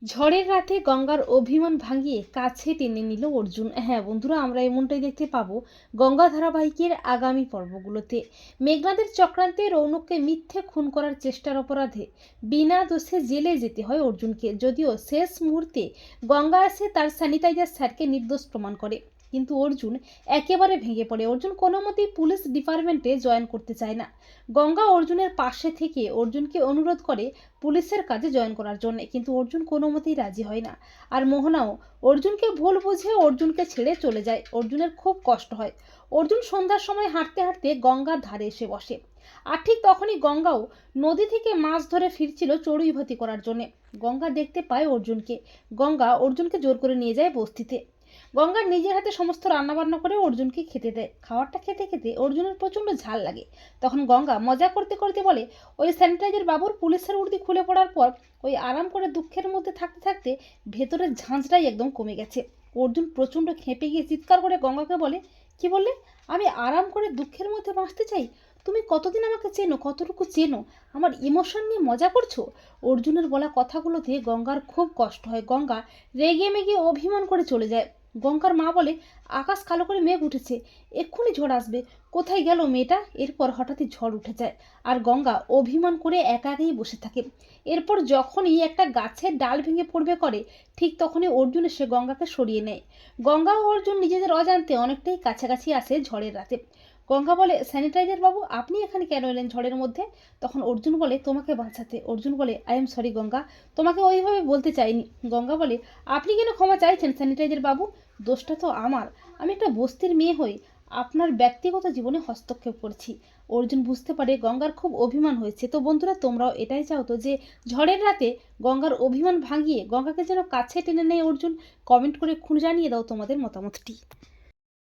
ঝড়ের রাতে গঙ্গার অভিমান ভাঙিয়ে কাছে টেনে নিল অর্জুন। হ্যাঁ বন্ধুরা, আমরা এমনটাই দেখতে পাবো গঙ্গা ধারাবাহিকের আগামী পর্বগুলোতে। মেঘনাদের চক্রান্তে রৌনককে মিথ্যে খুন করার চেষ্টার অপরাধে বিনা দোষে জেলে যেতে হয় অর্জুনকে। যদিও শেষ মুহূর্তে গঙ্গা এসে তার স্যানিটাইজার স্যারকে নির্দোষ প্রমাণ করে, কিন্তু অর্জুন একেবারে ভেঙে পড়ে। অর্জুন কোনো মতেই পুলিশ ডিপার্টমেন্টে জয়েন করতে চায় না। গঙ্গা অর্জুনের পাশে থেকে অর্জুনকে অনুরোধ করে পুলিশের কাজে জয়েন করার জন্য, কিন্তু অর্জুন কোনো মতেই রাজি হয় না। আর মোহনাও অর্জুনকে ভুল বুঝে অর্জুনকে ছেড়ে চলে যায়। অর্জুনের খুব কষ্ট হয়। অর্জুন সন্ধ্যার সময় হাঁটতে হাঁটতে গঙ্গার ধারে এসে বসে। আর ঠিক তখনই গঙ্গাও নদী থেকে মাছ ধরে ফিরছিল চড়ুই ভাতি করার জন্য। গঙ্গা দেখতে পায় অর্জুনকে। গঙ্গা অর্জুনকে জোর করে নিয়ে যায় বস্তিতে। গঙ্গা নিজের হাতে সমস্ত রান্নাবান্না করে অর্জুনকে খেতে দেয়। খাবারটা খেতে খেতে অর্জুনের প্রচণ্ড ঝাল লাগে। তখন গঙ্গা মজা করতে করতে বলে, ওই স্যানিটাইজার বাবুর পুলিশের উর্দি খুলে পড়ার পর ওই আরাম করে দুঃখের মধ্যে থাকতে থাকতে ভেতরের ঝাঁঝটাই একদম কমে গেছে। অর্জুন প্রচণ্ড খেপে গিয়ে চিৎকার করে গঙ্গাকে বলে, কি বললে? আমি আরাম করে দুঃখের মধ্যে বাঁচতে চাই? তুমি কতদিন আমাকে চেনো, কতটুকু চেনো? আমার ইমোশন নিয়ে মজা করছো? অর্জুনের বলা কথাগুলোতে গঙ্গার খুব কষ্ট হয়। গঙ্গা রেগে মেগে অভিমান করে চলে যায়। গঙ্গার মা বলে, আকাশ কালো করে মেঘ উঠেছে, এক্ষুনি ঝড় আসবে, কোথায় গেল মেয়েটা? এরপর হঠাৎই ঝড় উঠে যায় আর গঙ্গা অভিমান করে একা একাই বসে থাকে। এরপর যখনই একটা গাছের ডাল ভেঙে পড়বে করে, ঠিক তখনই অর্জুন এসে গঙ্গাকে সরিয়ে নেয়। গঙ্গা ও অর্জুন নিজেদের অজান্তে অনেকটাই কাছাকাছি আসে ঝড়ের রাতে। গঙ্গা বলে, স্যানিটাইজার বাবু আপনি এখানে কেন এলেন ঝড়ের মধ্যে? তখন অর্জুন বলে, তোমাকে বাঁচাতে। অর্জুন বলে, আই এম সরি গঙ্গা, তোমাকে ওইভাবে বলতে চাইনি। গঙ্গা বলে, আপনি কেন ক্ষমা চাইছেন স্যানিটাইজার বাবু? দোষটা তো আমার। আমি একটা বস্তির মেয়ে হই আপনার ব্যক্তিগত জীবনে হস্তক্ষেপ করছি। অর্জুন বুঝতে পারে গঙ্গার খুব অভিমান হয়েছে। তো বন্ধুরা, তোমরাও এটাই চাও তো যে ঝড়ের রাতে গঙ্গার অভিমান ভাঙিয়ে গঙ্গাকে যেন কাছে টেনে নেয় অর্জুন? কমেন্ট করে খুন জানিয়ে দাও তোমাদের মতামতটি।